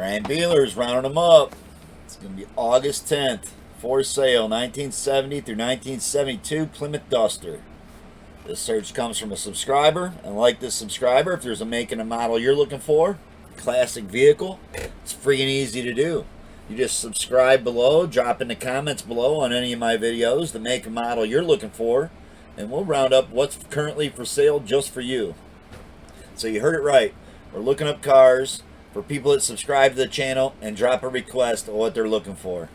Grand Bealers rounding them up. It's going to be August 10th. For sale, 1970 through 1972 Plymouth Duster. This search comes from a subscriber. And like this subscriber, if there's a make and a model you're looking for, classic vehicle, it's free and easy to do. You just subscribe below, drop in the comments below on any of my videos the make and model you're looking for, and we'll round up what's currently for sale just for you. So you heard it right. We're looking up cars for people that subscribe to the channel and drop a request of what they're looking for.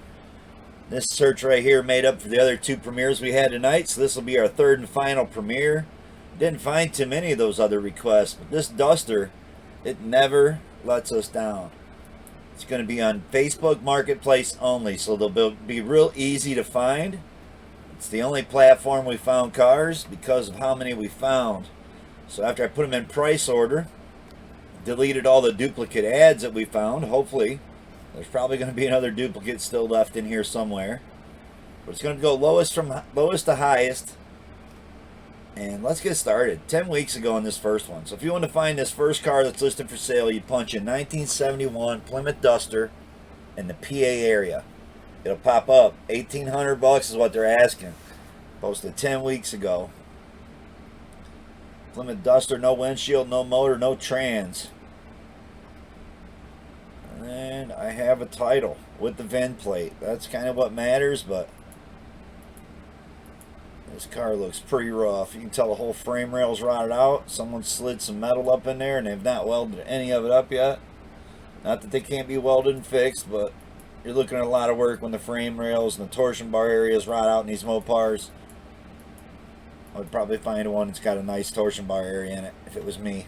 This search right here made up for the other two premieres we had tonight, so this will be our third and final premiere. Didn't find too many of those other requests, but this Duster, it never lets us down. It's going to be on Facebook Marketplace only, so they'll be real easy to find. It's the only platform we found cars because of how many we found. So after I put them in price order, deleted all the duplicate ads that we found, hopefully. There's probably going to be another duplicate still left in here somewhere. But it's going to go lowest to highest. And let's get started. 10 weeks ago on this first one. So if you want to find this first car that's listed for sale, you punch in 1971 Plymouth Duster in the PA area. It'll pop up. $1,800 is what they're asking. Posted 10 weeks ago. Plymouth Duster, no windshield, no motor, no trans. And I have a title with the VIN plate. That's kind of what matters, but this car looks pretty rough. You can tell the whole frame rail's rotted out. Someone slid some metal up in there and they've not welded any of it up yet. Not that they can't be welded and fixed, but you're looking at a lot of work when the frame rails and the torsion bar areas rot out in these Mopars. I would probably find one that's got a nice torsion bar area in it if it was me.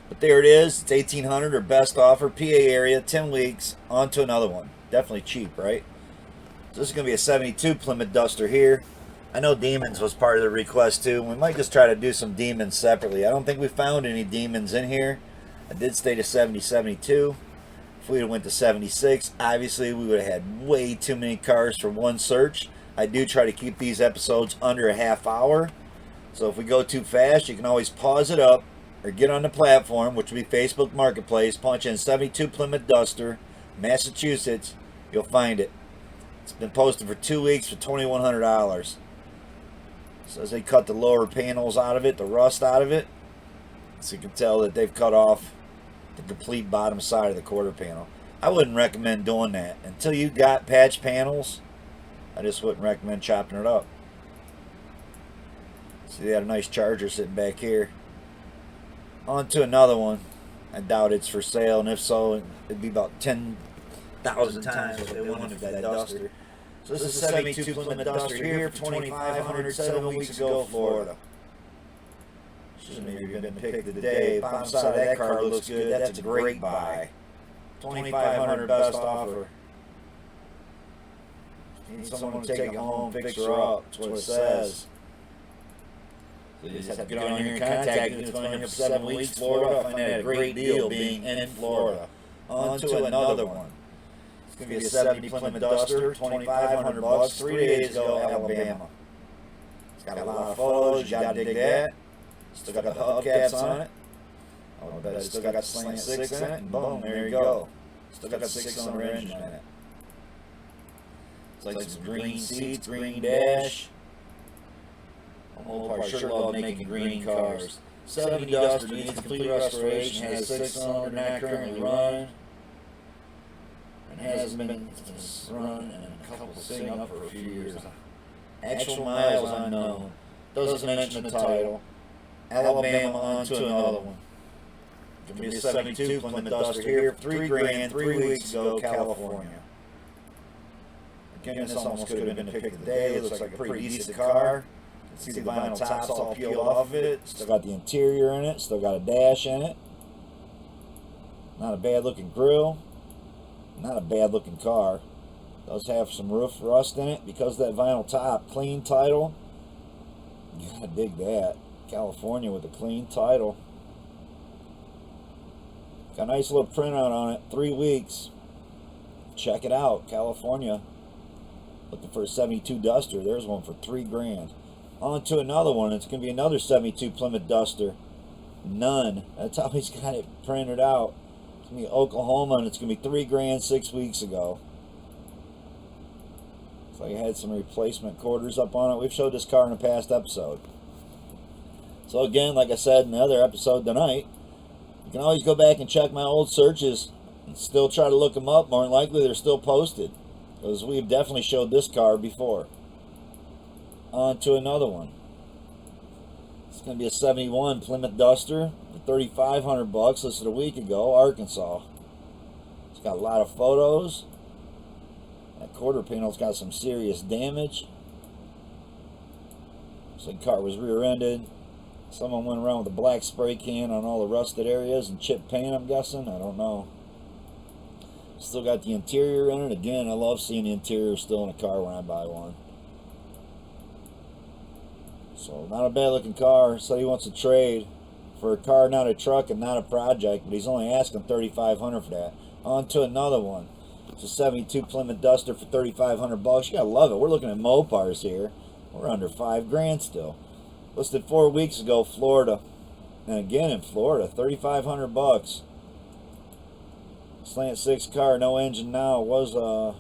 But there it is. It's $1,800 or best offer. PA area, 10 weeks. On to another one. Definitely cheap, right? So this is going to be a 72 Plymouth Duster here. I know Demons was part of the request too. We might just try to do some Demons separately. I don't think we found any Demons in here. I did stay to 70-72. If we went to 76, obviously we would have had way too many cars for one search. I do try to keep these episodes under a half hour. So if we go too fast, you can always pause it up or get on the platform, which will be Facebook Marketplace, punch in 72 Plymouth Duster, Massachusetts. You'll find it. It's been posted for 2 weeks for $2,100. Says they cut the lower panels out of it, the rust out of it. So you can tell that they've cut off the complete bottom side of the quarter panel. I wouldn't recommend doing that. Until you got patch panels, I just wouldn't recommend chopping it up. See, they got a nice Charger sitting back here. On to another one. I doubt it's for sale, and if so, it'd be about 10,000 times what they wanted for that Duster. So this is a 72 Plymouth Duster here for $2,500, 7 weeks ago, Florida. Should have maybe been picked of the day. Bottom side of that car looks good. That's a great buy. $2,500 best offer. Need someone to take it home, fix her up. That's what it says. So you just have to get on here and contact me. It's going here for 7 weeks, Florida. I find that a great deal being in Florida. On to another one. It's going to be a 70 Plymouth Duster, $2,500, 3 days ago, Alabama. It's got a lot of photos. You got to dig that. Still got the hubcaps on it. I bet it's still got slant 6 in it. And boom, there you go. Still got a 6-cylinder engine in it. It's like some green seats, green dash. Mopar sure love making green cars. 70 Duster needs complete restoration, has a 6-cylinder not currently run, and hasn't been run in a couple sitting up for a few years. Actual miles unknown. Doesn't mention the title. Alabama, on to another one. Give me a 72 Plymouth Duster here for $3,000, 3 weeks ago, California. Again, this almost could have been a pick of the day. It looks like a pretty decent car. See the vinyl tops all peeled off of it. Still got the interior in it. Still got a dash in it. Not a bad looking grill. Not a bad looking car. Does have some roof rust in it because of that vinyl top. Clean title. You gotta dig that. California with a clean title. Got a nice little printout on it. 3 weeks. Check it out. California. Looking for a 72 Duster. There's one for $3,000. On to another one. It's going to be another 72 Plymouth Duster. None. That's how he's got it printed out. It's going to be Oklahoma, and it's going to be $3,000 6 weeks ago. Looks like it had some replacement quarters up on it. We've showed this car in a past episode. So again, like I said in the other episode tonight, you can always go back and check my old searches and still try to look them up. More than likely, they're still posted, because we've definitely showed this car before. On to another one. It's going to be a 71 Plymouth Duster for $3,500, listed a week ago, Arkansas. It's got a lot of photos. That quarter panel's got some serious damage. So the car was rear-ended. Someone went around with a black spray can on all the rusted areas and chipped paint, I'm guessing. I don't know. Still got the interior in it. Again, I love seeing the interior still in a car when I buy one. So, not a bad looking car. Said he wants to trade for a car, not a truck and not a project, but he's only asking $3,500 for that. On to another one. It's a 72 Plymouth Duster for $3,500. You gotta love it. We're looking at Mopars here. We're under $5,000 still. Listed 4 weeks ago, Florida. And again in Florida, $3,500. Slant 6 car, no engine now. It was a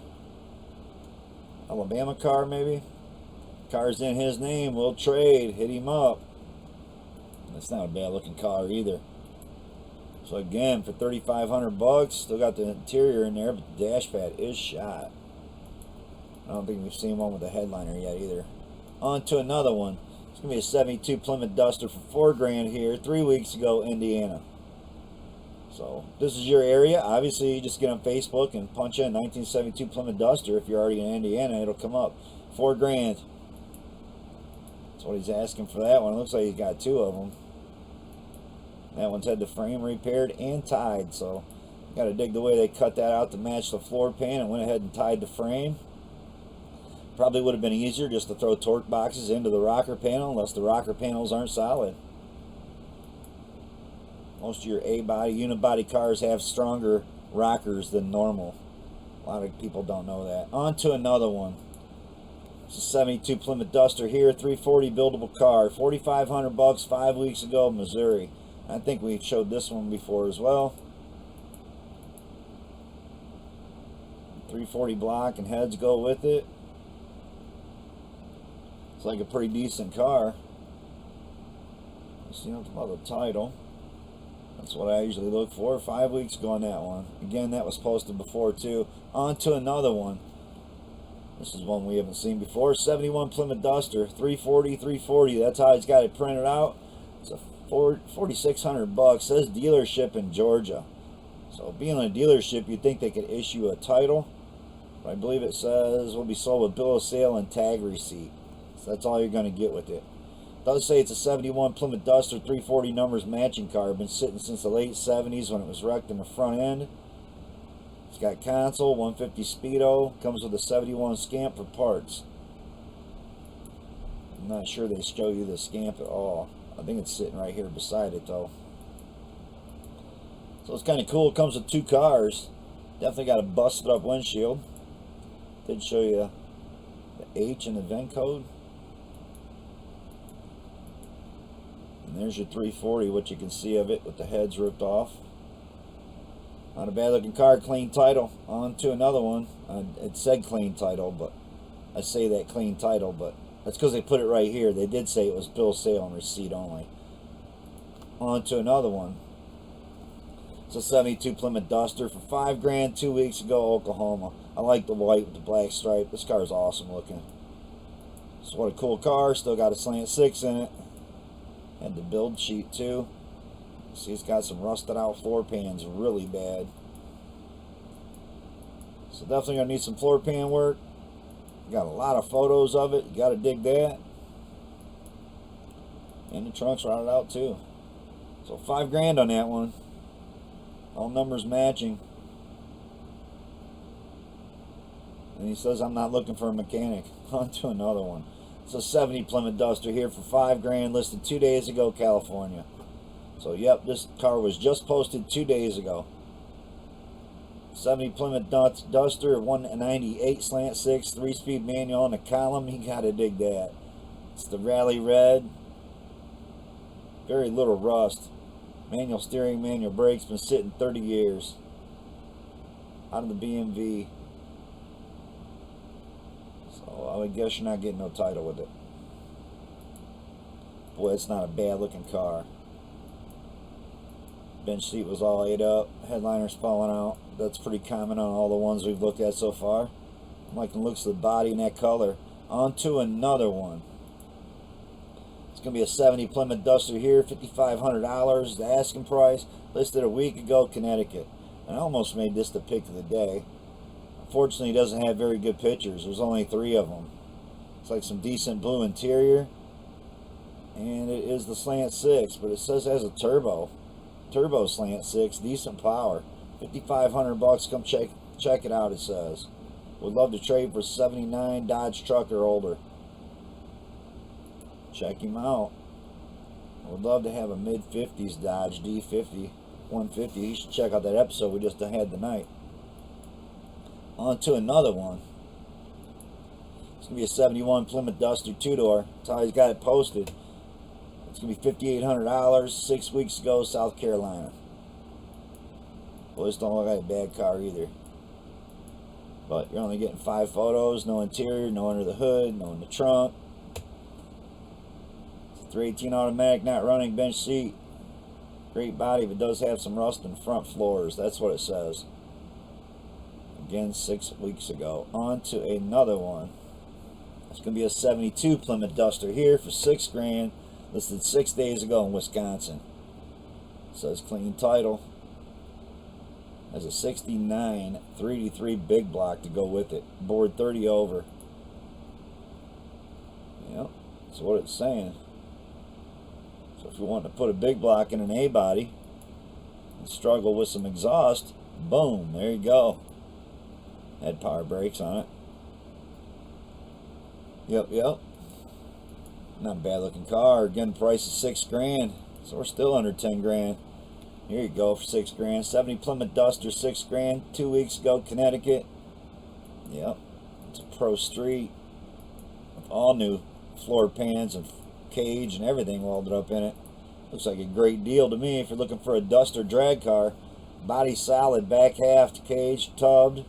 Alabama car maybe. Car's in his name. We'll trade. Hit him up. That's not a bad looking car either. So again, for $3,500, still got the interior in there, but the dash pad is shot. I don't think we've seen one with a headliner yet either. On to another one. It's going to be a 72 Plymouth Duster for $4,000 here, 3 weeks ago, Indiana. So, this is your area. Obviously, you just get on Facebook and punch in 1972 Plymouth Duster. If you're already in Indiana, it'll come up. $4,000. That's what he's asking for that one. It looks like he's got 2 of them. That one's had the frame repaired and tied, so got to dig the way they cut that out to match the floor pan and went ahead and tied the frame. Probably would have been easier just to throw torque boxes into the rocker panel, unless the rocker panels aren't solid. Most of your A-body, unibody cars have stronger rockers than normal. A lot of people don't know that. On to another one. It's a 72 Plymouth Duster here, 340 buildable car, $4,500, 5 weeks ago, Missouri. I think we showed this one before as well. 340 block and heads go with it. It's like a pretty decent car. Let's see about the title. That's what I usually look for. 5 weeks ago on that one. Again, that was posted before too. On to another one. This is one we haven't seen before. 71 Plymouth Duster, 340. That's how he's got it printed out. It's a $4,600. Says dealership in Georgia. So being a dealership, you'd think they could issue a title. But I believe it says will be sold with bill of sale and tag receipt. So that's all you're going to get with it. It does say it's a 71 Plymouth Duster, 340 numbers matching car. Been sitting since the late 70s when it was wrecked in the front end. It's got console, 150 speedo. Comes with a 71 scamp for parts. I'm not sure they show you the scamp at all. I think it's sitting right here beside it though. So it's kind of cool. It comes with 2 cars. Definitely got a busted up windshield. Did show you the H and the VIN code. And there's your 340, what you can see of it with the heads ripped off. Not a bad looking car, clean title. On to another one. It said clean title, but I say that clean title, but that's because they put it right here. They did say it was bill of sale and receipt only. On to another one. It's a 72 Plymouth Duster for $5,000, 2 weeks ago, Oklahoma. I like the white with the black stripe. This car is awesome looking. So what a cool car. Still got a slant 6 in it. Had the build sheet too. See, it's got some rusted out floor pans, really bad. So definitely gonna need some floor pan work. Got a lot of photos of it. You gotta dig that. And the trunk's rotted out too. So $5,000 on that one. All numbers matching. And he says I'm not looking for a mechanic. On to another one. It's a 70 Plymouth Duster here for $5,000, listed 2 days ago, California. So yep, this car was just posted 2 days ago. 70 Plymouth Duster, 198 slant 6, 3-speed manual on the column. You gotta dig that. It's the Rally Red. Very little rust. Manual steering, manual brakes, been sitting 30 years. Out of the BMV. So I would guess you're not getting no title with it. Boy, it's not a bad looking car. Bench seat was all ate up. Headliner's falling out. That's pretty common on all the ones we've looked at so far. I'm liking the looks of the body and that color. On to another one. It's going to be a 70 Plymouth Duster here, $5,500. The asking price, listed a week ago, Connecticut. And I almost made this the pick of the day. Unfortunately, it doesn't have very good pictures. There's only 3 of them. It's like some decent blue interior. And it is the slant 6, but it says it has a turbo slant 6, decent power. $5,500. Come check it out, it says. Would love to trade for 79 Dodge truck or older. Check him out. Would love to have a mid-50s Dodge D50 150. You should check out that episode we just had tonight. On to another one. It's going to be a 71 Plymouth Duster 2-door. That's how he's got it posted. It's going to be $5,800, 6 weeks ago, South Carolina. Well, this don't look like a bad car either. But you're only getting 5 photos, no interior, no under the hood, no in the trunk. It's a 318 automatic, not running, bench seat. Great body, but does have some rust in front floors. That's what it says. Again, 6 weeks ago. On to another one. It's going to be a 72 Plymouth Duster here for $6,000. Listed 6 days ago in Wisconsin. It says clean title. Has a 69 383 big block to go with it. Board 30 over. Yep, that's what it's saying. So if you want to put a big block in an A body and struggle with some exhaust, boom, there you go. Had power brakes on it. Yep. Not a bad looking car. Again, price is $6,000. So we're still under $10,000. Here you go for $6,000. 70 Plymouth Duster, $6,000. 2 weeks ago, Connecticut. Yep. It's a Pro Street. With all new floor pans and cage and everything welded up in it. Looks like a great deal to me if you're looking for a Duster drag car. Body solid, back half, cage, tubbed,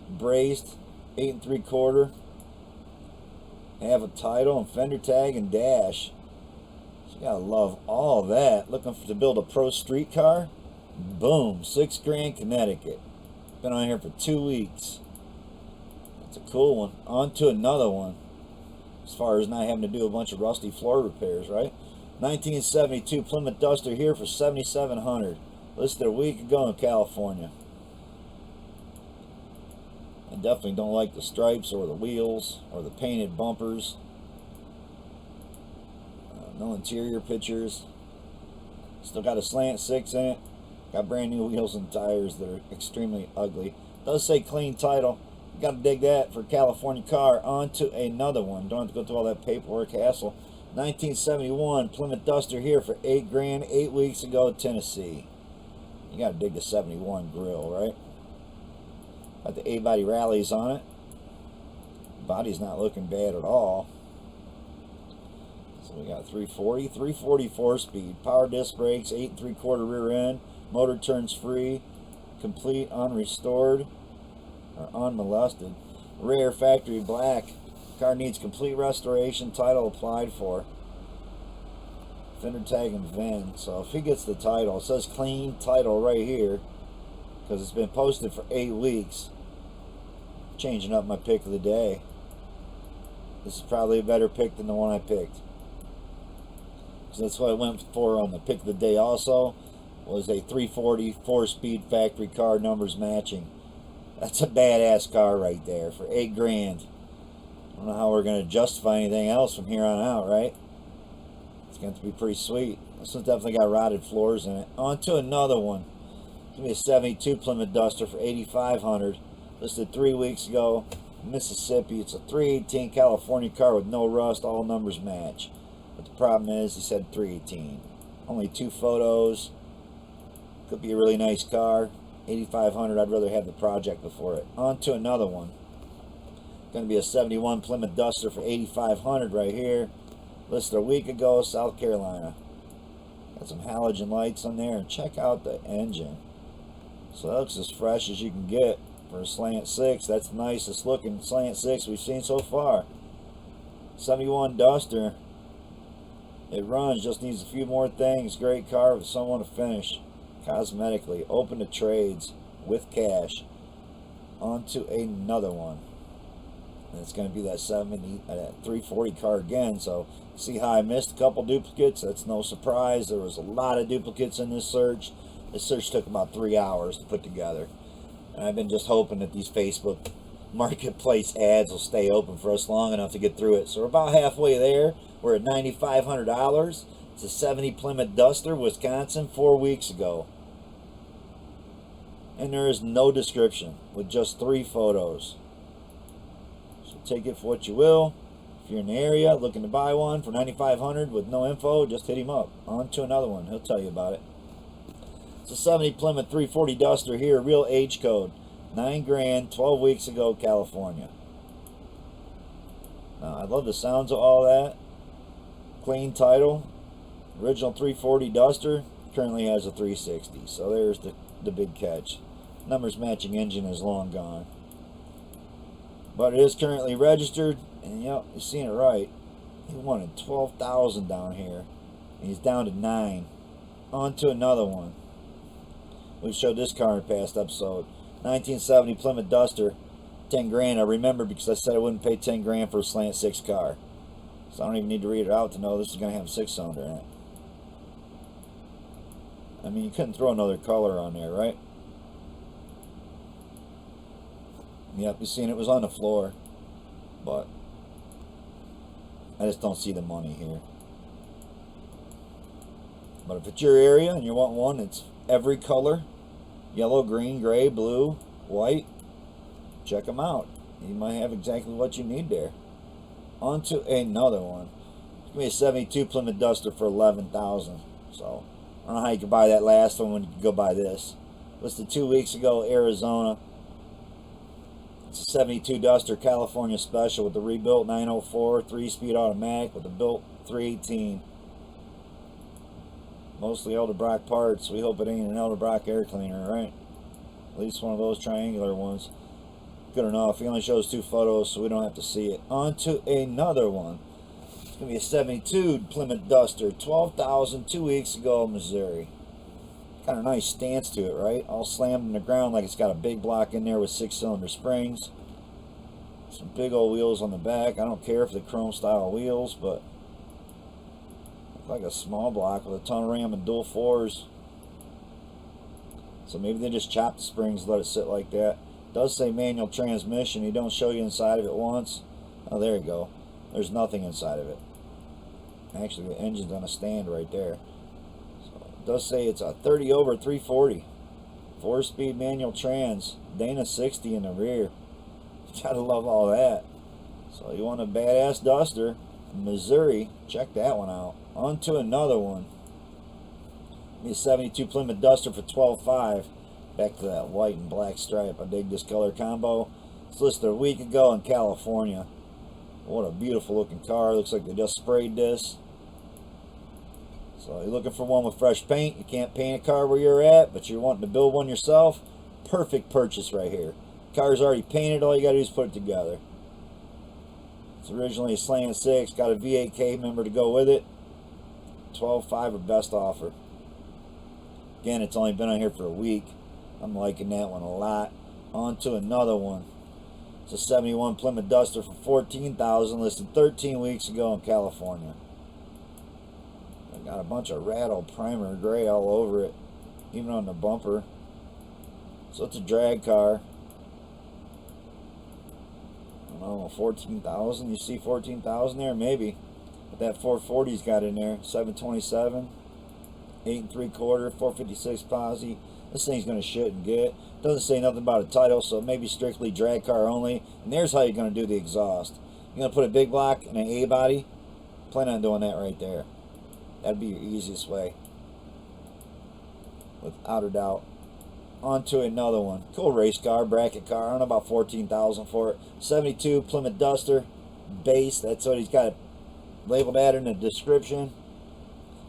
braced, 8 3/4. Have a title and fender tag and dash. So you gotta love all that. Looking to build a Pro Street car? Boom, $6,000, Connecticut. Been on here for 2 weeks. That's a cool one. On to another one. As far as not having to do a bunch of rusty floor repairs, right? 1972 Plymouth Duster here for $7,700. Listed a week ago in California. I definitely don't like the stripes or the wheels or the painted bumpers. No interior pictures. Still got a slant 6 in it. Got brand new wheels and tires that are extremely ugly. Does say clean title. You got to dig that for a California car. On to another one. Don't have to go through all that paperwork hassle. 1971 Plymouth Duster here for $8,000. 8 weeks ago, Tennessee. You got to dig the 71 grill, right? Got the A-body rallies on it. Body's not looking bad at all. So we got 340, 344 speed, power disc brakes, 8 3/4 rear end, motor turns free, complete unrestored or unmolested. Rare factory black. Car needs complete restoration. Title applied for. Fender tag and VIN. So if he gets the title, it says clean title right here because it's been posted for 8 weeks. Changing up my pick of the day. This is probably a better pick than the one I picked. So that's what I went for on the pick of the day also. Was a 340 4-speed factory car, numbers matching. That's a badass car right there for $8,000. I don't know how we're going to justify anything else from here on out, right? It's going to be pretty sweet. This one's definitely got rotted floors in it. On to another one. It's going to be a 72 Plymouth Duster for $8,500. Listed 3 weeks ago, Mississippi. It's a 318 California car with no rust. All numbers match. But the problem is, he said 318. Only 2 photos. Could be a really nice car. $8,500. I'd rather have the project before it. On to another one. Going to be a 71 Plymouth Duster for $8,500 right here. Listed a week ago, South Carolina. Got some halogen lights on there, and check out the engine. So that looks as fresh as you can get for a slant 6. That's the nicest looking slant 6 we've seen so far. 71 Duster. It runs, just needs a few more things. Great car with someone to finish. Cosmetically, open to trades with cash. On to another one. And it's going to be that 340 car again. So see how I missed a couple duplicates? That's no surprise. There was a lot of duplicates in this search. This search took about 3 hours to put together. And I've been just hoping that these Facebook Marketplace ads will stay open for us long enough to get through it. So we're about halfway there. We're at $9,500. It's a 70 Plymouth Duster, Wisconsin, 4 weeks ago. And there is no description with just 3 photos. So take it for what you will. If you're in the area looking to buy one for $9,500 with no info, just hit him up. On to another one. He'll tell you about it. It's a 70 Plymouth 340 Duster here, real age code. 9 grand, 12 weeks ago, California. Now, I love the sounds of all that. Clean title. Original 340 Duster currently has a 360. So there's the big catch. Numbers matching engine is long gone. But it is currently registered. And yep, you're seeing it right. He wanted 12,000 down here. And he's down to 9. On to another one. We've showed this car in a past episode. 1970 Plymouth Duster, 10 grand. I remember because I said I wouldn't pay 10 grand for a slant 6 car. So I don't even need to read it out to know this is going to have a 6-cylinder in it. I mean, you couldn't throw another color on there, right? Yep, you seen it was on the floor. But I just don't see the money here. But if it's your area and you want one, it's every color. Yellow, green, gray, blue, white. Check them out. You might have exactly what you need there. On to another one. It's going to be a 72 Plymouth Duster for $11,000. So, I don't know how you could buy that last one when you could go buy this. Listed 2 weeks ago, Arizona. It's a 72 Duster, California Special with the rebuilt 904 3-speed automatic with the built 318. Mostly Edelbrock parts. We hope it ain't an Edelbrock air cleaner, right? At least one of those triangular ones. Good enough. He only shows 2 photos, so we don't have to see it. On to another one. It's going to be a 72 Plymouth Duster. 12,000 2 weeks ago, Missouri. Kind of nice stance to it, right? All slammed in the ground like it's got a big block in there with 6-cylinder springs. Some big old wheels on the back. I don't care if they're chrome style wheels, but like a small block with a ton of ram and dual 4s. So maybe they just chop the springs and let it sit like that. It does say manual transmission. He don't show you inside of it once. Oh, there you go. There's nothing inside of it. Actually, the engine's on a stand right there. So it does say it's a 30 over 340. 4-speed manual trans. Dana 60 in the rear. You gotta love all that. So you want a badass Duster, Missouri, check that one out. On to another one. The 72 Plymouth Duster for $12,500. Back to that white and black stripe. I dig this color combo. It's listed a week ago in California. What a beautiful looking car. Looks like they just sprayed this. So you're looking for one with fresh paint. You can't paint a car where you're at, but you're wanting to build one yourself. Perfect purchase right here. Car's already painted. All you got to do is put it together. It's originally a slant 6. Got a V8K member to go with it. $12,500 or best offer. Again, it's only been on here for a week. I'm liking that one a lot. On to another one. It's a 71 Plymouth Duster for $14,000, listed 13 weeks ago in California. I got a bunch of rattle primer gray all over it, even on the bumper. So it's a drag car. I don't know, 14,000. You see 14,000 there, maybe. But that 440's got in there. 727, 8 3/4, 456 posi. This thing's gonna shit and get. Doesn't say nothing about a title, so maybe strictly drag car only. And there's how you're gonna do the exhaust. You're gonna put a big block and an A body. Plan on doing that right there. That'd be your easiest way, without a doubt. On to another one. Cool race car, bracket car. I don't know about 14,000 for it. 72 Plymouth Duster base. That's what he's got labeled at in the description.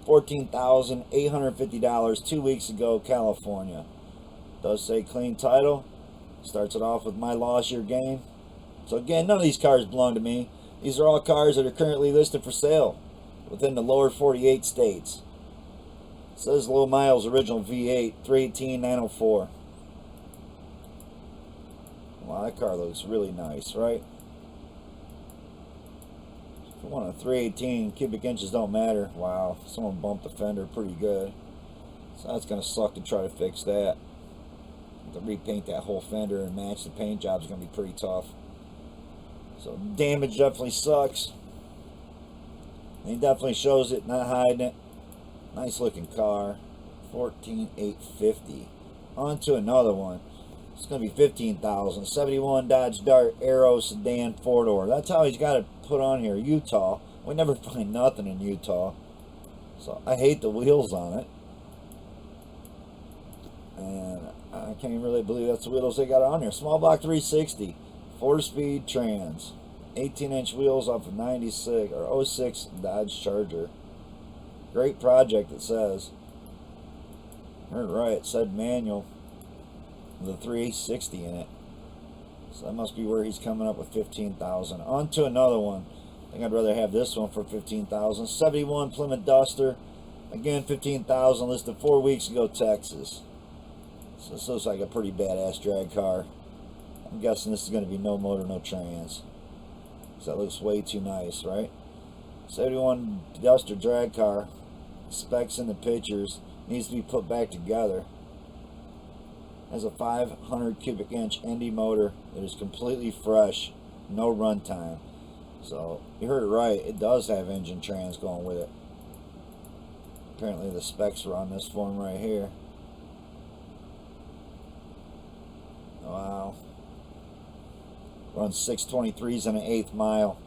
$14,850 2 weeks ago, California. Does say clean title. Starts it off with my loss, your gain. So again, none of these cars belong to me. These are all cars that are currently listed for sale within the lower 48 states. It says low miles, original V8, 318,904. Wow, that car looks really nice, right? If you want a 318, cubic inches don't matter. Wow, someone bumped the fender pretty good. So that's going to suck to try to fix that. To repaint that whole fender and match the paint job is going to be pretty tough. So damage definitely sucks. He definitely shows it, not hiding it. Nice looking car. 14,850. On to another one. It's going to be 15,000. 71 Dodge Dart Aero sedan 4-door. That's how he's got it put on here. Utah. We never find nothing in Utah. So I hate the wheels on it. And I can't even really believe that's the wheels they got on here. Small block 360. 4-speed trans. 18-inch wheels off of 96 or 06 Dodge Charger. Great project, it says. Heard right, it said manual. With a 360 in it. So that must be where he's coming up with 15,000. On to another one. I think I'd rather have this one for 15,000. 71 Plymouth Duster. Again, 15,000. Listed 4 weeks ago, Texas. So this looks like a pretty badass drag car. I'm guessing this is going to be no motor, no trans. So that looks way too nice, right? 71 Duster drag car. Specs in the pictures. Needs to be put back together. Has a 500 cubic inch Indy motor that is completely fresh. No runtime. So you heard it right. It does have engine trans going with it. Apparently the specs are on this form right here. Wow. Runs 623s and an 1/8 mile.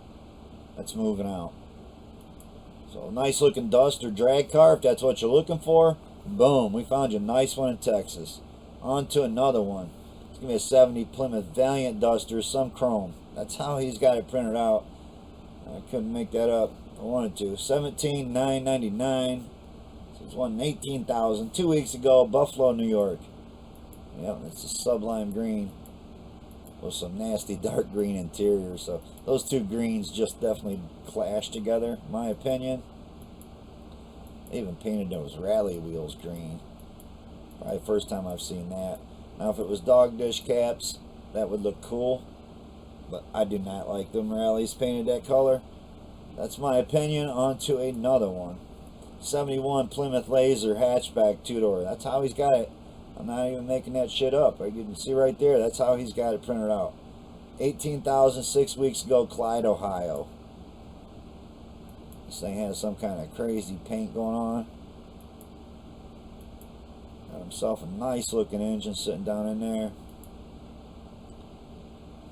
That's moving out. So nice looking Duster drag car. If that's what you're looking for, boom, we found you a nice one in Texas. On to another one. It's going to be a 70 Plymouth Valiant Duster, some chrome. That's how he's got it printed out. I couldn't make that up. I wanted to. 17,999. So it's one 18,000 2 weeks ago, Buffalo, New York. Yep, it's a sublime green with some nasty dark green interior. So those two greens just definitely clash together, in my opinion. They even painted those rally wheels green. Probably the first time I've seen that. Now if it was dog dish caps, that would look cool. But I do not like them rallies painted that color. That's my opinion. On to another one. 71 Plymouth Laser Hatchback 2-door. That's how he's got it. I'm not even making that shit up. You can see right there. That's how he's got it printed out. 18,000 6 weeks ago, Clyde, Ohio. This thing has some kind of crazy paint going on. Got himself a nice looking engine sitting down in there.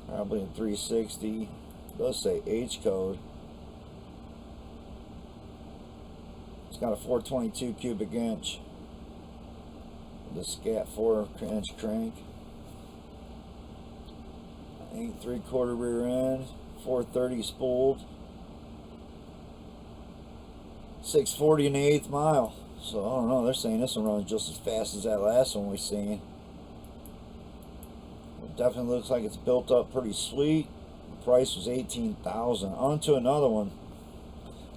Probably a 360. It does say H code. It's got a 422 cubic inch. The scat 4-inch crank. 8 3/4 rear end. 430 spooled. 640 and an 1/8 mile. So I don't know, they're saying this one runs just as fast as that last one we seen. It definitely looks like it's built up pretty sweet. The price was 18,000. On to another one.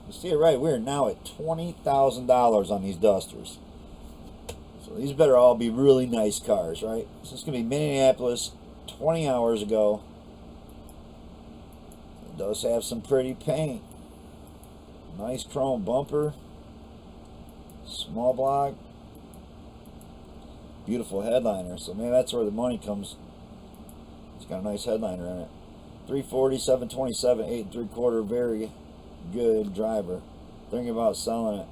You see it right, we're now at $20,000 on these Dusters. So these better all be really nice cars, right? So it's gonna be Minneapolis 20 hours ago. It does have some pretty paint. Nice chrome bumper. Small block. Beautiful headliner. So maybe that's where the money comes. It's got a nice headliner in it. 340, 727, 8 3/4. Very good driver. Thinking about selling it.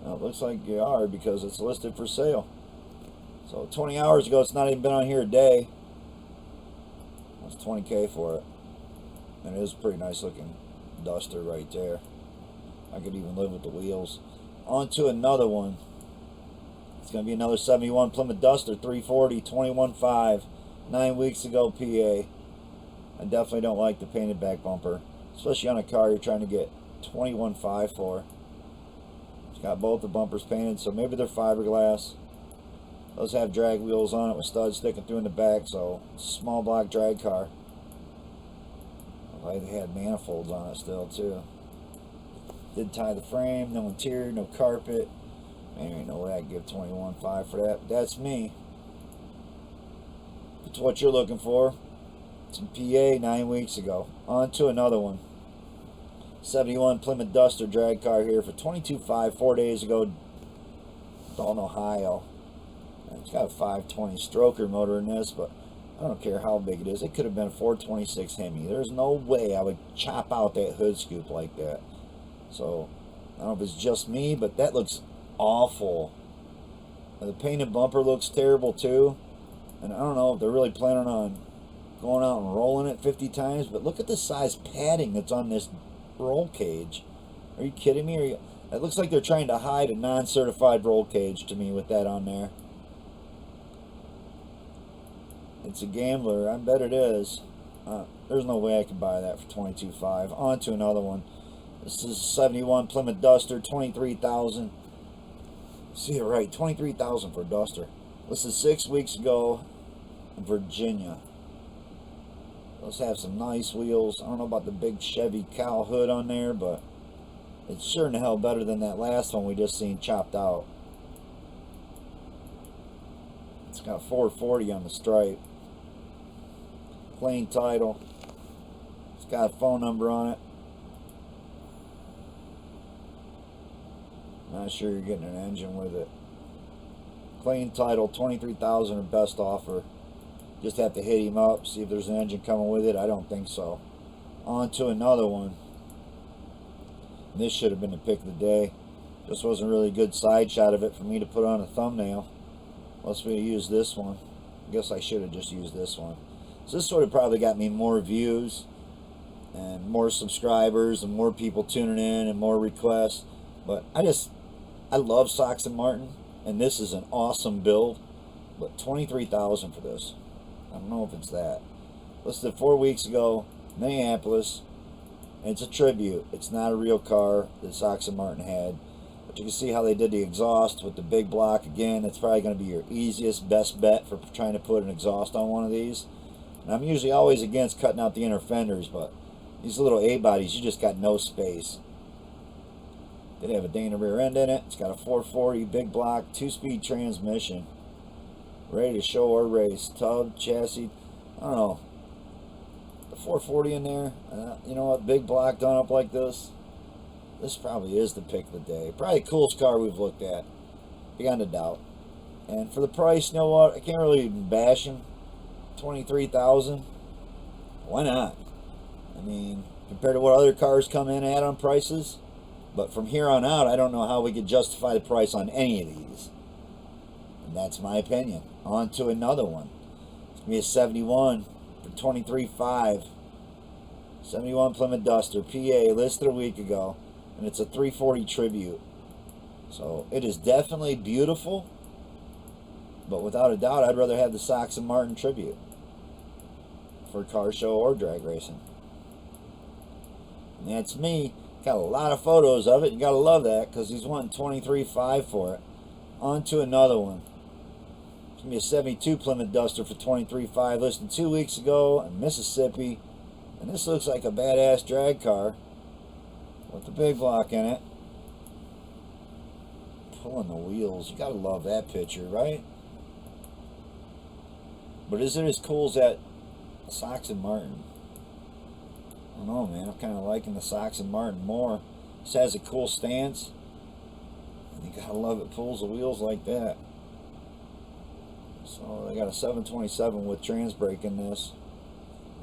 Well, it looks like you are because it's listed for sale. So 20 hours ago, it's not even been on here a day. That's $20K for it. And it is a pretty nice looking Duster right there. I could even live with the wheels. On to another one. It's going to be another 71 Plymouth Duster 340 21.5 9 weeks ago, PA. I definitely don't like the painted back bumper, especially on a car you're trying to get 21.5 for. Got both the bumpers painted, so maybe they're fiberglass. Those have drag wheels on it with studs sticking through in the back, so small block drag car. They had manifolds on it still too. Did tie the frame, no interior, no carpet. Man, ain't no way I'd give $21,500 for that. But that's me. It's what you're looking for. It's in PA 9 weeks ago. On to another one. 71 Plymouth Duster drag car here for $22,500 4 days ago. Dalton, Ohio. It's got a 520 stroker motor in this, but I don't care how big it is. It could have been a 426 Hemi. There's no way I would chop out that hood scoop like that. So, I don't know if it's just me, but that looks awful. The painted bumper looks terrible too. And I don't know if they're really planning on going out and rolling it 50 times, but look at the size padding that's on this roll cage. Are you kidding me? It looks like they're trying to hide a non-certified roll cage to me with that on there. It's a gambler. I bet it is. There's no way I could buy that for $22,500. On to another one. This is 71 Plymouth Duster, $23,000. See it right, $23,000 for a Duster. This is 6 weeks ago in Virginia. Let's have some nice wheels. I don't know about the big Chevy cow hood on there, but it's sure in the hell better than that last one we just seen chopped out. It's got 440 on the stripe. Plain title. It's got a phone number on it. Not sure you're getting an engine with it. Clean title, $23,000 or best offer. Just have to hit him up, see if there's an engine coming with it. I don't think so. On to another one. This should have been the pick of the day. Just wasn't really a good side shot of it for me to put on a thumbnail. Unless we use this one. I guess I should have just used this one. So this would have probably got me more views and more subscribers and more people tuning in and more requests. But I love Sox and Martin, and this is an awesome build. But $23,000 for this. I don't know if it's that. Listed 4 weeks ago, Minneapolis. And it's a tribute. It's not a real car that Sox and Martin had. But you can see how they did the exhaust with the big block. Again, it's probably going to be your easiest, best bet for trying to put an exhaust on one of these. And I'm usually always against cutting out the inner fenders, but these little A-bodies, you just got no space. Did have a Dana rear end in it. It's got a 440 big block, 2-speed transmission. Ready to show or race. Tub, chassis, I don't know. The 440 in there, you know what, big block done up like this. This probably is the pick of the day. Probably the coolest car we've looked at, beyond a doubt. And for the price, you know what, I can't really bash him. $23,000. Why not? I mean, compared to what other cars come in at on prices. But from here on out, I don't know how we could justify the price on any of these. And that's my opinion. On to another one. It's going to be a 71 for $23,500. 71 Plymouth Duster, PA, listed a week ago. And it's a 340 Tribute. So it is definitely beautiful. But without a doubt, I'd rather have the Sox and Martin Tribute for car show or drag racing. And that's me. Got a lot of photos of it. You gotta love that because he's wanting $23,500 for it. On to another one. It's gonna be a 72 Plymouth Duster for $23,500. Listed 2 weeks ago in Mississippi. And this looks like a badass drag car with the big block in it. Pulling the wheels. You gotta love that picture, right? But is it as cool as that Sox and Martin? I don't know, man. I'm kind of liking the Sox and Martin more. This has a cool stance. And you gotta love it pulls the wheels like that. So they got a 727 with trans brake in this.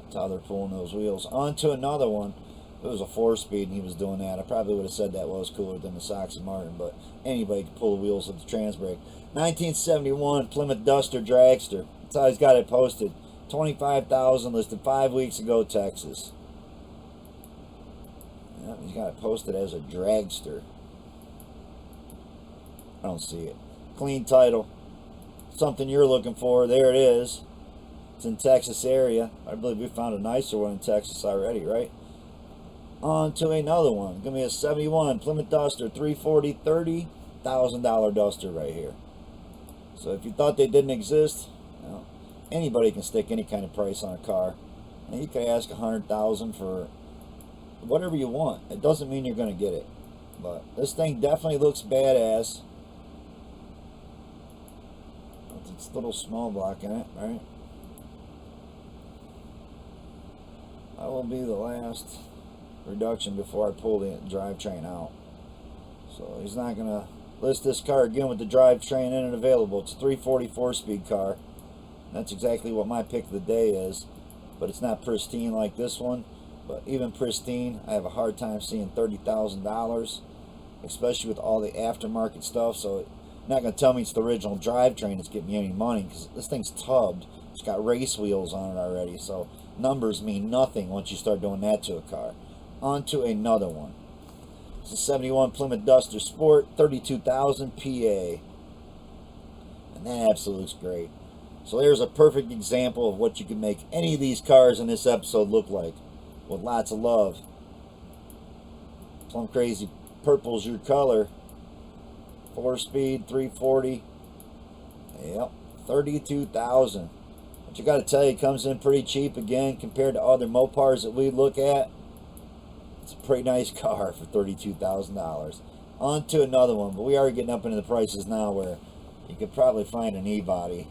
That's how they're pulling those wheels. On to another one. If it was a 4-speed and he was doing that, I probably would have said that was cooler than the Sox and Martin, but anybody could pull the wheels with the trans brake. 1971 Plymouth Duster Dragster. That's how he's got it posted. $25,000, listed 5 weeks ago, Texas. Yeah, he's got it posted as a dragster. I don't see it. Clean title. Something you're looking for. There it is. It's in Texas area. I believe we found a nicer one in Texas already, right? On to another one. Gonna be a 71 Plymouth Duster 340, $30,000 Duster right here. So if you thought they didn't exist, well, anybody can stick any kind of price on a car. And you could ask $100,000 for whatever you want. It doesn't mean you're gonna get it. But this thing definitely looks badass. With its little small block in it, right? That will be the last reduction before I pull the drivetrain out. So he's not gonna list this car again with the drivetrain in and available. It's a 340 4-speed car. That's exactly what my pick of the day is, but it's not pristine like this one. But even pristine, I have a hard time seeing $30,000, especially with all the aftermarket stuff. So you're not gonna tell me it's the original drivetrain that's getting me any money, because this thing's tubbed. It's got race wheels on it already, so numbers mean nothing once you start doing that to a car. On to another one. It's a 71 Plymouth Duster Sport, 32,000 PA. And that absolutely looks great. So there's a perfect example of what you can make any of these cars in this episode look like, with lots of love. Plum Crazy Purple's your color. 4-speed, 340. Yep, 32,000. But you got to tell you, it comes in pretty cheap again compared to other Mopars that we look at. It's a pretty nice car for $32,000. On to another one, but we are getting up into the prices now where you could probably find an E-body.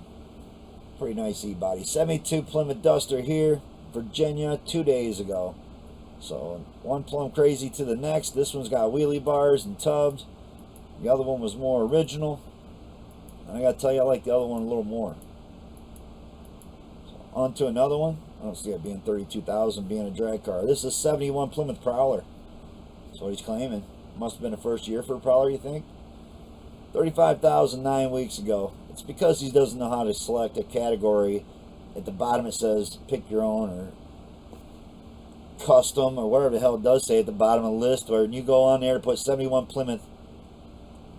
Pretty nice E-body. 72 Plymouth Duster here, Virginia, 2 days ago. So one Plum Crazy to the next. This one's got wheelie bars and tubs. The other one was more original. And I got to tell you, I like the other one a little more. So on to another one. I don't see it being $32,000 being a drag car. This is 71 Plymouth Prowler. That's what he's claiming. Must have been the first year for a Prowler, you think? $35,000 9 weeks ago. It's because he doesn't know how to select a category. At the bottom it says pick your own or custom or whatever the hell it does say at the bottom of the list. Or you go on there to put 71 Plymouth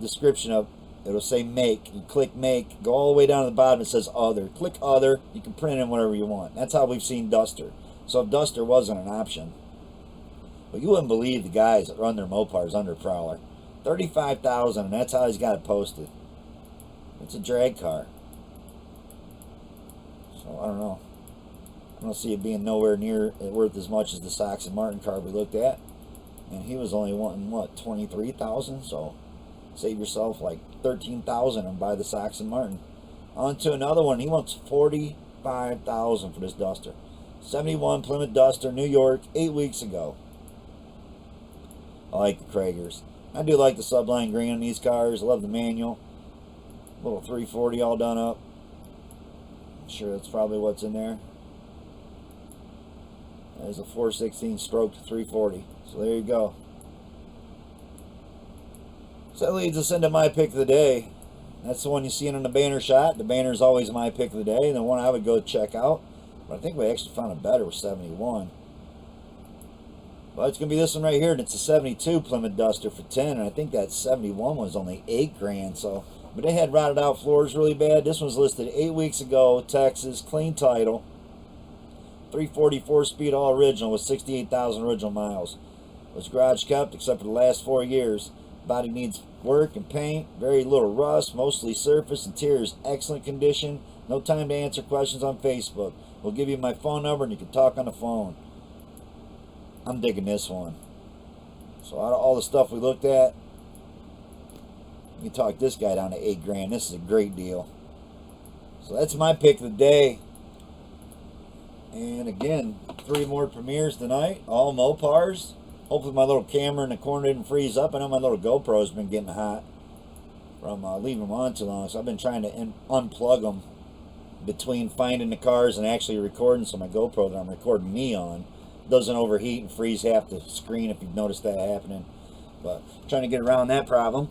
description up. It'll say make. You click make, go all the way down to the bottom, it says other. Click other, you can print in whatever you want. That's how we've seen Duster. So if Duster wasn't an option, but you wouldn't believe the guys that run their Mopars under Prowler. $35,000, and that's how he's got it posted. It's a drag car. So I don't know. I don't see it being nowhere near worth as much as the Sox and Martin car we looked at. And he was only wanting, what, $23,000? So save yourself like $13,000 and buy the Sox and Martin. On to another one. He wants $45,000 for this Duster. 71 Plymouth Duster, New York, 8 weeks ago. I like the Kragers. I do like the Subline green on these cars. I love the manual. Little 340 all done up. I'm sure that's probably what's in there. There's a 416 stroke to 340. So there you go. So that leads us into my pick of the day. That's the one you see in the banner shot. The banner is always my pick of the day, and the one I would go check out. But I think we actually found a better with 71. But it's going to be this one right here, and it's a 72 Plymouth Duster for 10, and I think that 71 was only $8,000. So, but they had rotted out floors really bad. This one's listed 8 weeks ago, Texas, clean title, 344 speed all original with 68,000 original miles. Was garage kept except for the last 4 years. Body needs work and paint, very little rust, mostly surface. Interior is excellent condition. No time to answer questions on Facebook. We'll give you my phone number and you can talk on the phone. I'm digging this one. So out of all the stuff we looked at, you can talk this guy down to $8,000. This is a great deal. So that's my pick of the day. And again, 3 more premieres tonight, all Mopars. Hopefully my little camera in the corner didn't freeze up. I know my little GoPro's been getting hot from leaving them on too long. So I've been trying to unplug them between finding the cars and actually recording. So my GoPro that I'm recording me on doesn't overheat and freeze half the screen, if you've noticed that happening. But trying to get around that problem.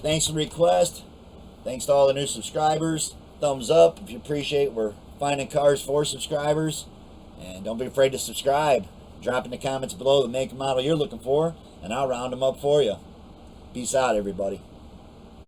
Thanks for the request. Thanks to all the new subscribers. Thumbs up if you appreciate we're finding cars for subscribers. And don't be afraid to subscribe. Drop in the comments below the make and model you're looking for, and I'll round them up for you. Peace out, everybody.